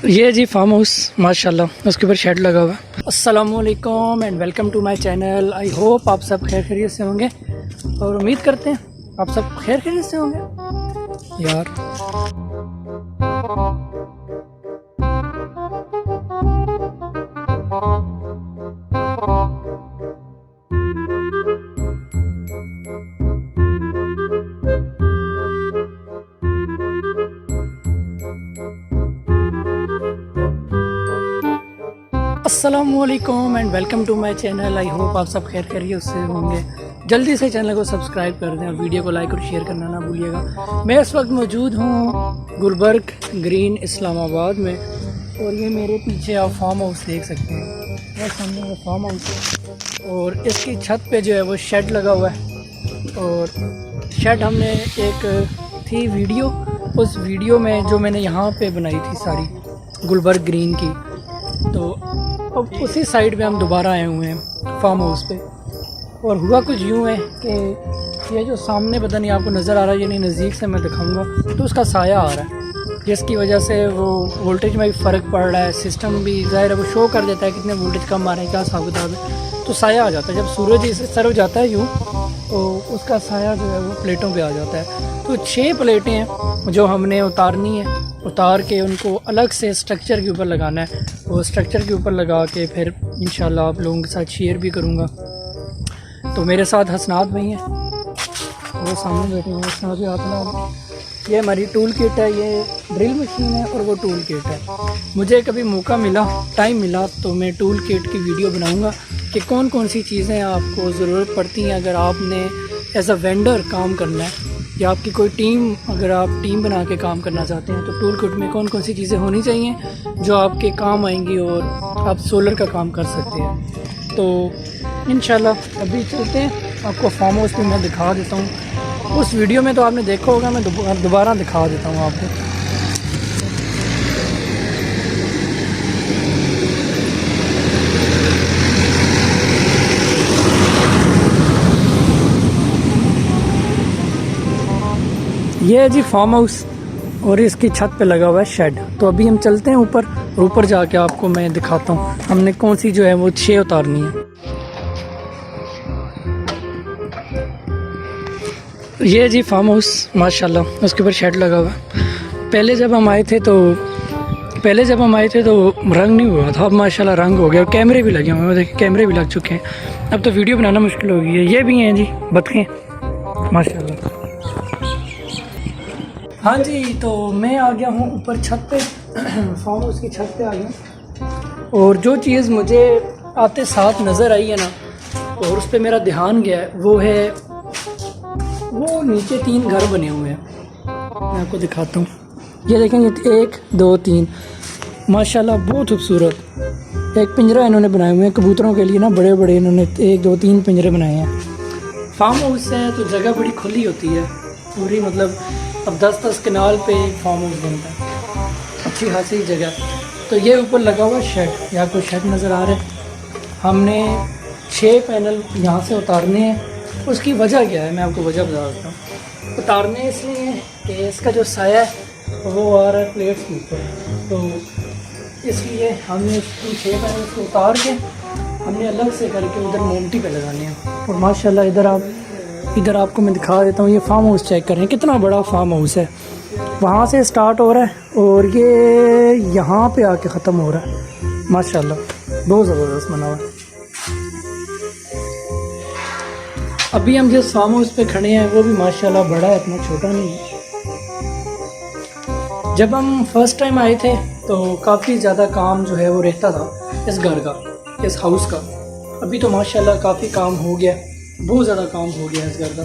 ये जी farm house माशाल्लाह, उसके ऊपर शेड लगा हुआ है। अस्सलामुअलैकुम and welcome to my channel. I hope आप सब खैर खैरियत से होंगे और उम्मीद करते हैं आप सब खैर खैरियत से होंगे यार। अस्सलामुअलैकुम and welcome to my channel. I hope आप सब खैर खैरियत से होंगे। जल्दी से चैनल को सब्सक्राइब कर दें और वीडियो को लाइक और शेयर करना ना भूलिएगा। मैं इस वक्त मौजूद हूँ गुलबर्ग ग्रीन इस्लामाबाद में और ये मेरे पीछे आप फार्म हाउस देख सकते हैं। मेरे सामने वो फार्म हाउस है और इसकी छत पे जो है वो शेड लगा हुआ है। और शेड हमने एक थी वीडियो, उस वीडियो में जो मैंने यहाँ पे बनाई थी सारी गुलबर्ग ग्रीन की, तो अब उसी साइड पे हम दोबारा आए हुए हैं फार्म हाउस पे। और हुआ कुछ यूँ है कि ये जो सामने पता नहीं आपको नज़र आ रहा है या नहीं, नज़दीक से मैं दिखाऊंगा, तो उसका साया आ रहा है जिसकी वजह से वो वोल्टेज में भी फ़र्क पड़ रहा है। सिस्टम भी ज़ाहिर है वो शो कर देता है कितने वोल्टेज कम आ रहे हैं, क्या हिसाब किताब है, तो साया आ जाता है। जब सूरज इसे सर्व जाता है यूँ तो उसका साया जो है वो प्लेटों पे आ जाता है। तो 6 प्लेटें हैं जो हमने उतारनी है, उतार के उनको अलग से स्ट्रक्चर के ऊपर लगाना है। वो स्ट्रक्चर के ऊपर लगा के फिर इंशाल्लाह आप लोगों के साथ शेयर भी करूँगा। तो मेरे साथ हसनात भाई हैं, वो सामने बैठे हैं। हसनात भी अपना, ये हमारी टूल किट है, ये ड्रिल मशीन है और वो टूल किट है। मुझे कभी मौका मिला, टाइम मिला तो मैं टूल किट की वीडियो बनाऊँगा कि कौन कौन सी चीज़ें आपको ज़रूरत पड़ती हैं अगर आपने एज अ वेंडर काम करना है, या आपकी कोई टीम, अगर आप टीम बना के काम करना चाहते हैं तो टूल किट में कौन कौन सी चीज़ें होनी चाहिए जो आपके काम आएंगी और आप सोलर का काम कर सकते हैं। तो इंशाल्लाह अभी चलते हैं, आपको फार्म हाउस भी मैं दिखा देता हूँ। उस वीडियो में तो आपने देखा होगा, मैं दोबारा दिखा देता हूँ आपको। ये है जी फार्म हाउस और इसकी छत पे लगा हुआ है शेड। तो अभी हम चलते हैं ऊपर, ऊपर जाके आपको मैं दिखाता हूँ हमने कौन सी जो है वो 6 उतारनी है। ये है जी फार्म हाउस माशाल्लाह, उसके ऊपर शेड लगा हुआ है। पहले जब हम आए थे तो रंग नहीं हुआ था, अब माशाल्लाह रंग हो गया और कैमरे भी लगे हुए हैं। देखिए कैमरे भी लग चुके हैं, अब तो वीडियो बनाना मुश्किल हो गई है। ये भी हैं जी बतखें माशाल्लाह। हाँ जी, तो मैं आ गया हूँ ऊपर छत पे, फार्म हाउस की छत पे आ गया। और जो चीज़ मुझे आते साथ नज़र आई है ना और उस पर मेरा ध्यान गया है, वो है वो नीचे 3 घर बने हुए हैं। मैं आपको दिखाता हूँ, ये देखेंगे 1 2 3 माशाल्लाह बहुत खूबसूरत। एक पिंजरा इन्होंने बनाए हुए हैं कबूतरों के लिए ना, बड़े बड़े इन्होंने 1 2 3 पिंजरे बनाए हैं। फार्म हाउस है तो जगह बड़ी खुली होती है पूरी, मतलब अब 10-10 कनाल पे एक फार्म हाउस बनता है, अच्छी खासी जगह। तो ये ऊपर लगा हुआ शेड, यहाँ कोई शेड नज़र आ रहा है। हमने 6 पैनल यहाँ से उतारने हैं। उसकी वजह क्या है मैं आपको वजह बता देता हूँ। उतारने इसलिए कि इसका जो साया है वो आ रहा है प्लेट्स के ऊपर, तो इसलिए हमने इसकी 6 पैनल को उतार के हमने अलग से करके उधर मोमटी पे लगाने हैं। और माशाल्लाह इधर आपको मैं दिखा देता हूँ। ये फार्म हाउस चेक करें कितना बड़ा फार्म हाउस है, वहाँ से स्टार्ट हो रहा है और ये यहाँ पे आके ख़त्म हो रहा है। माशाल्लाह बहुत ज़बरदस्त बना हुआ है। अभी हम जिस फार्म हाउस पे खड़े हैं वो भी माशाल्लाह बड़ा है, इतना छोटा नहीं है। जब हम फर्स्ट टाइम आए थे तो काफ़ी ज़्यादा काम जो है वो रहता था इस घर का, इस हाउस का। अभी तो माशाल्लाह काफ़ी काम हो गया, बहुत ज़्यादा काम हो गया इस घर का।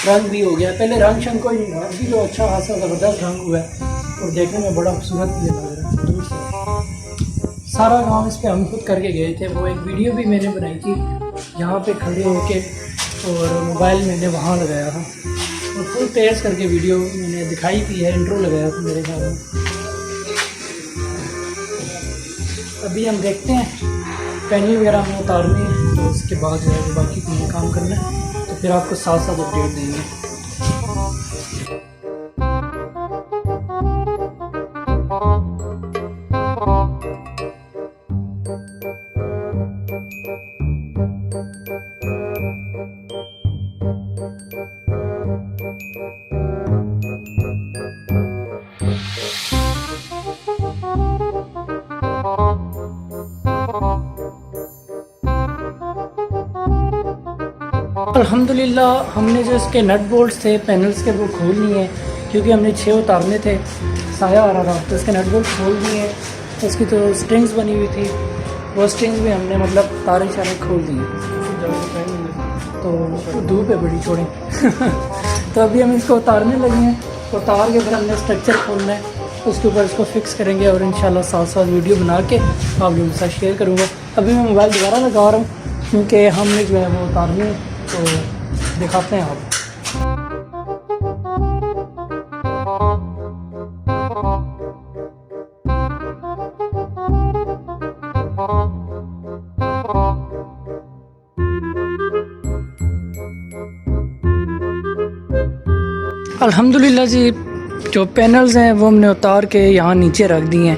रंग भी हो गया, पहले रंग शंग कोई नहीं था, अभी तो अच्छा खासा ज़बरदस्त रंग हुआ है और देखने में बड़ा खूबसूरत भी लग रहा है दूर से। सारा काम इस पर हम खुद करके गए थे। वो एक वीडियो भी मैंने बनाई थी यहाँ पे खड़े होके और मोबाइल मैंने वहाँ लगाया था और फुल तेज़ करके वीडियो मैंने दिखाई थी है, इंट्रो लगाया था मेरे ख्याल में। अभी हम देखते हैं पैनल वगैरह हमें उतारने हैं, तो उसके बाद जो है बाकी तुम्हें काम करना है, तो फिर आपको साथ साथ अपडेट देंगे। अल्हम्दुलिल्लाह हमने जो इसके नट बोल्ट्स थे पैनल्स के वो खोल लिए हैं, क्योंकि हमने 6 उतारने थे, साया आ रहा था, तो इसके नट बोल्ट खोल दिए हैं। इसकी तो स्ट्रिंग्स बनी हुई थी, वो स्ट्रिंग्स भी हमने मतलब तारे शारे खोल दिए, तो धूप है बड़ी छोड़ी तो अभी हम इसको उतारने लगे हैं। उतार के फिर हमने स्ट्रक्चर खोलना है, उसके ऊपर इसको फिक्स करेंगे और इंशाल्लाह साथ साथ वीडियो बना के आप लोगों के साथ शेयर करूँगा। अभी मैं मोबाइल दोबारा लगा रहा हूँ क्योंकि हमने जो है वो उतारने हैं, तो दिखाते हैं आप। अल्हम्दुलिल्लाह जी जो पैनल्स हैं वो हमने उतार के यहाँ नीचे रख दिए हैं,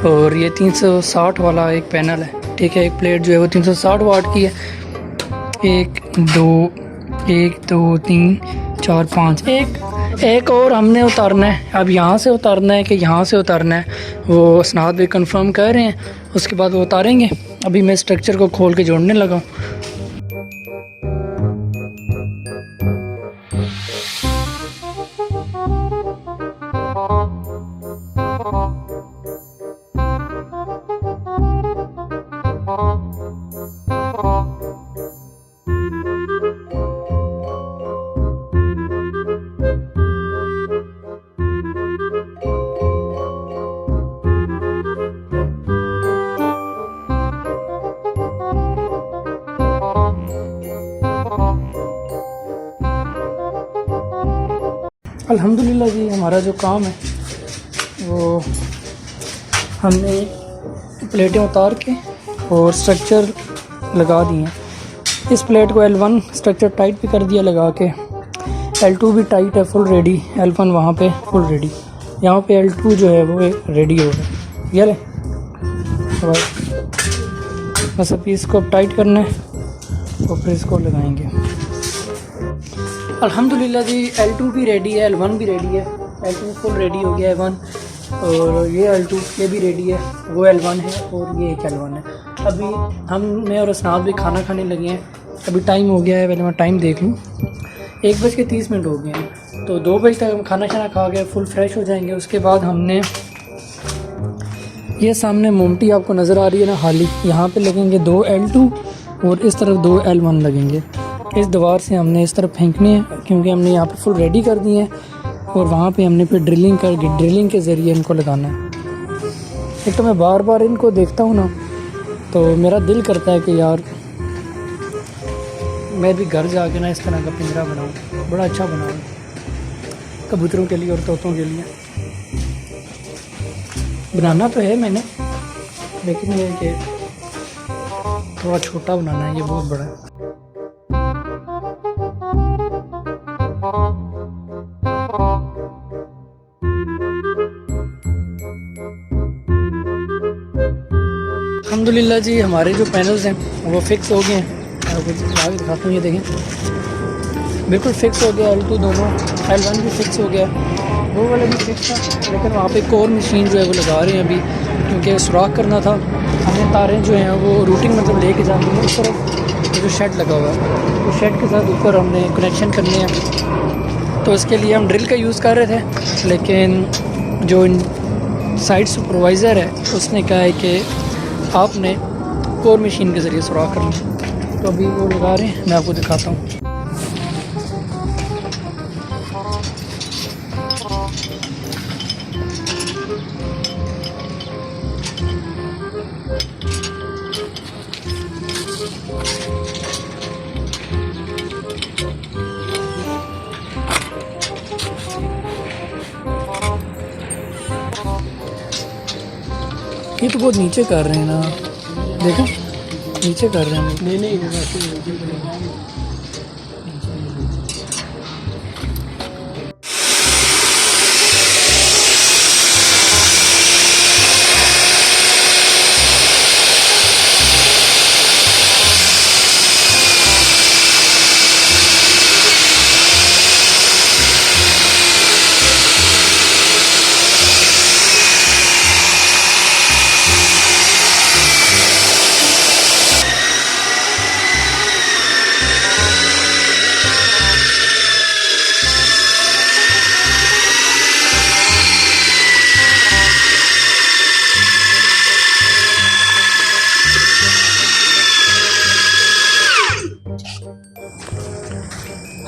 और ये 360 वाला एक पैनल है, ठीक है। एक प्लेट जो है वो 360 वाट की है। 1 2 3 4 5 एक और हमने उतारना है। अब यहाँ से उतारना है कि यहाँ से उतारना है, वो असनाद भी कंफर्म कर रहे हैं, उसके बाद वो उतारेंगे। अभी मैं स्ट्रक्चर को खोल के जोड़ने लगा हूँ। अल्हम्दुलिल्लाह जी हमारा जो काम है वो हमने प्लेटें उतार के और स्ट्रक्चर लगा दिए हैं। इस प्लेट को L1 स्ट्रक्चर टाइट भी कर दिया लगा के, L2 भी टाइट है फुल रेडी, L1 वहाँ पे फुल रेडी, यहाँ पे L2 जो है वो रेडी हो गया। ये ले बस अभी इसको टाइट करना है और फिर इसको लगाएंगे। अल्हम्दुलिल्लाह जी L2 भी रेडी है, L1 भी रेडी है। L2 फुल रेडी हो गया है L1, और ये L2 ये भी रेडी है, वो L1 है और ये एक L1 है। अभी मैं और असनाद भी खाना खाने लगे हैं। अभी टाइम हो गया है, पहले मैं टाइम देख लूँ, 1:30 हो गए हैं, तो 2 बजे तक हम खाना शाना खा के फुल फ्रेश हो जाएंगे। उसके बाद हमने ये सामने मोमटी आपको नज़र आ रही है ना हाली, यहाँ पे लगेंगे 2 L2 और इस तरफ 2 L1 लगेंगे। इस दीवार से हमने इस तरफ फेंकने हैं, क्योंकि हमने यहाँ पे फुल रेडी कर दिए हैं, और वहाँ पे हमने फिर ड्रिलिंग के ज़रिए इनको लगाना है। एक तो मैं बार बार इनको देखता हूँ ना, तो मेरा दिल करता है कि यार मैं भी घर जाके ना इस तरह का पिंजरा बनाऊँ, बड़ा अच्छा बनाऊँ कबूतरों के लिए और तोतों के लिए। बनाना तो है मैंने, लेकिन ये कि थोड़ा छोटा बनाना है, ये बहुत बड़ा है। अल्हम्दुलिल्लाह जी हमारे जो पैनल्स हैं वो फिक्स हो गए हैं। आपको आगे दिखाता हूँ, ये देखें बिल्कुल फिक्स हो गया। L2 दोनों, L1 भी फिक्स हो गया, वो वाला भी फिक्स था, लेकिन वहाँ पे एक और मशीन जो है वो लगा रहे हैं अभी, क्योंकि सुराख करना था। हमने तारें जो हैं वो रूटिंग मतलब लेके जानी है उस तरफ, जो शेड लगा हुआ है, तो शेड के साथ ऊपर हमने कनेक्शन करने हैं। तो उसके लिए हम ड्रिल का यूज़ कर रहे थे, लेकिन जो साइट सुपरवाइज़र है उसने कहा है कि आपने कोर मशीन के ज़रिए सुराख करना। तो अभी वो लगा रहे हैं, मैं आपको दिखाता हूँ। ये तो बहुत नीचे कर रहे हैं ना, देखो नीचे कर रहे हैं। नहीं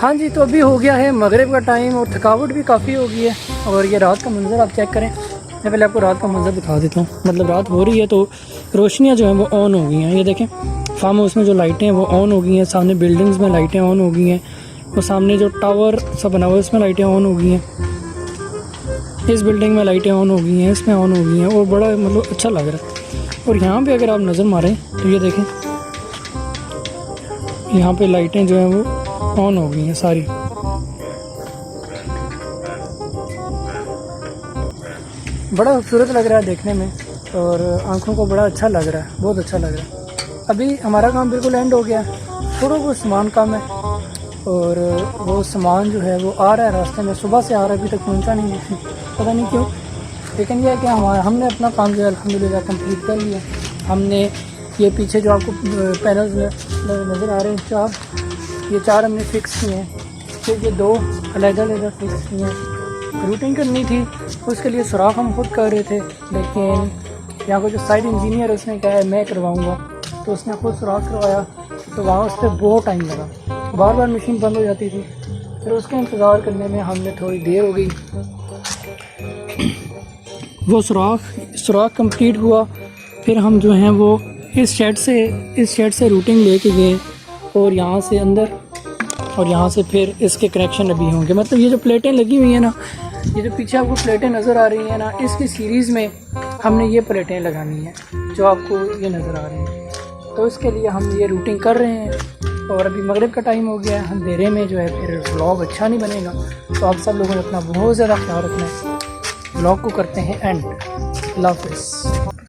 हाँ जी, तो अभी हो गया है मगरिब का टाइम और थकावट भी काफ़ी हो गई है। और ये रात का मंज़र आप चेक करें। मैं पहले आपको रात का मंज़र दिखा देता हूँ। मतलब रात हो रही है तो रोशनियाँ जो हैं वो ऑन हो गई हैं। ये देखें, फार्म हाउस में जो लाइटें हैं वो ऑन हो गई हैं। सामने बिल्डिंग्स में लाइटें ऑन हो गई हैं। और सामने जो टावर सब बना हुआ है उसमें लाइटें ऑन हो गई हैं। इस बिल्डिंग में लाइटें ऑन हो गई हैं, इसमें ऑन हो गई हैं और बड़ा मतलब अच्छा लग रहा है। और यहाँ पे अगर आप नज़र मारें तो ये देखें, यहाँ पे लाइटें जो हैं वो ऑन हो गई हैं सारी। बड़ा खूबसूरत लग रहा है देखने में और आंखों को बड़ा अच्छा लग रहा है, बहुत अच्छा लग रहा है। अभी हमारा काम बिल्कुल एंड हो गया है, थोड़ा बहुत सामान कम है और वो सामान जो है वो आ रहा है रास्ते में। सुबह से आ रहा है, अभी तक पहुंचा नहीं है पता नहीं क्यों। लेकिन यह है कि हमने अपना काम जो है अल्हम्दुलिल्लाह कंप्लीट कर लिया। हमने ये पीछे जो आपको पैनल्स नज़र आ रहे हैं चार, ये चार हमने फिक्स किए हैं। फिर ये दो अलग-अलग फिक्स किए हैं। रूटिंग करनी थी, उसके लिए सुराख हम खुद कर रहे थे, लेकिन यहाँ को जो साइड इंजीनियर उसने कहा है मैं करवाऊँगा, तो उसने खुद सुराख करवाया। तो वहाँ उस पर बहुत टाइम लगा, बार बार मशीन बंद हो जाती थी। फिर उसका इंतज़ार करने में हमने थोड़ी देर हो गई। वो सुराख कंप्लीट हुआ। फिर हम जो हैं वो इस शेड से रूटिंग लेके गए और यहाँ से अंदर, और यहाँ से फिर इसके कनेक्शन अभी होंगे। मतलब ये जो प्लेटें लगी हुई हैं ना, ये जो पीछे आपको प्लेटें नज़र आ रही हैं ना, इसकी सीरीज़ में हमने ये प्लेटें लगानी है जो आपको ये नज़र आ रही हैं। तो इसके लिए हम ये रूटिंग कर रहे हैं और अभी मगरिब का टाइम हो गया है। अंधेरे में जो है फिर व्लॉग अच्छा नहीं बनेगा। तो आप सब लोगों ने अपना बहुत ज़्यादा ख्याल रखना है। व्लॉग को करते हैं एंड। अल्लाह हाफ़िज़।